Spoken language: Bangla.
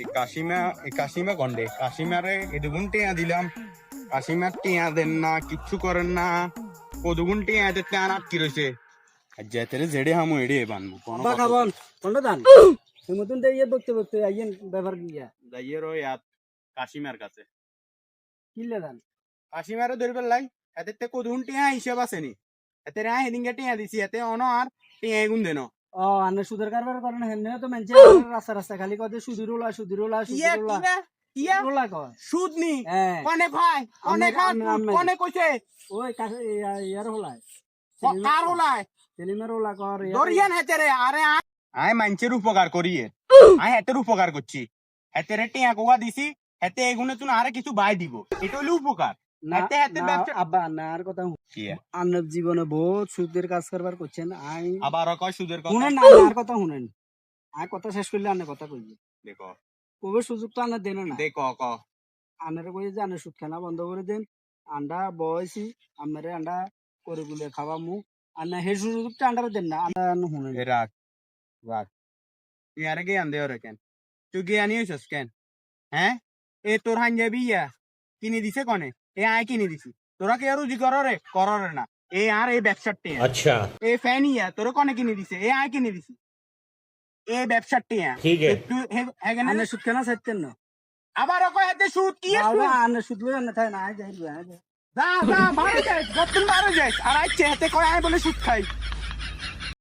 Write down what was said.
কাশিমা গন্ডে কাশিমারে এদুগুন টিয়া দিলাম, কাশিমার টিয়া দেন না, কিচ্ছু করেন না, কদুগুন টিয়া দিতে আনাত কি রয়েছে যেতে জেডে হামু এড়ে বানবো কোনো আব্বা খাবন কোনটা দান মতন দে ইয়ে বকতে বকতে আইয়েন ব্যবহার গিয়া যাইয়ে রো ইয়াত কাশিমার কাছে কিল্লে দান কাশিমারে ধরবে লাই এতে তে কদুগুন টিয়া হিসাব আছে নি এতে রা হেদিনকে টিয়া দিছি এতে অন আর টিয়া গুন দেন ও আনে সুদের কারবার করেন হেনে তো মেনছে রাস্তা রাস্তা খালি কতে সুদিরোলা ইয়া কিবা ইয়া সুদিরোলা কয় সুদ নি হ্যাঁ কনে ভাই অনেক কনে কইছে ওই কাছে ইয়ার হলাই কার হলায় সেলিমের ওলা কর দরিয়ান হেতেরে আরে আয় মানুষের উপকার করিয়ে আয় হেতের উপকার করছি হেতেরে টিয়া কোয়া দিছি হেতে এগুনে তুই আরে কিছু বাই দিব এটা হলো উপকার হেতে হেতে ব্যবসা আব্বা না আর কথা আন্নব জীবনে বহুত সুদের কাজ করবার করছেন আই আবার কয় সুদের কথা শুনেন না আর কথা শুনেন আর কথা শেষ করলে আনে কথা কইবে দেখো কবে সুযোগ তো আনে দেন না দেখো ক আনারে কই যে আনে সুদ খানা বন্ধ করে দেন আন্ডা বয়সি আমারে আন্ডা করে গুলে খাওয়া মু আন্না হে সুযোগটা আন্ডারে দেন না আন্ডা শুনেন রাখ রাখ তুই আরে গে আন্দে ওরে কেন তুই গে আনিস কেন হ্যাঁ এ তোর হান যাবি ইয়া কিনে দিছে কনে এ আয় কিনে দিছি তোরা কে রুজি কররে না এ আর এই ব্যবসার টিয়া अच्छा এ ফ্যান ইয়া তোর কনে কিনে দিছে এ আয় কিনে দিছি এ ব্যবসার টিয়া ठीक है তুই হেগেনে আনে সুদ খানা চাইতেন না আবার কয় হাতে সুদ কি সুদ আনে সুদ লই না থাকে না আই যাই যা যা বাড়ি যাই গতন বাড়ি যাই আর আইছে হাতে কয় আয় বলে সুদ খাই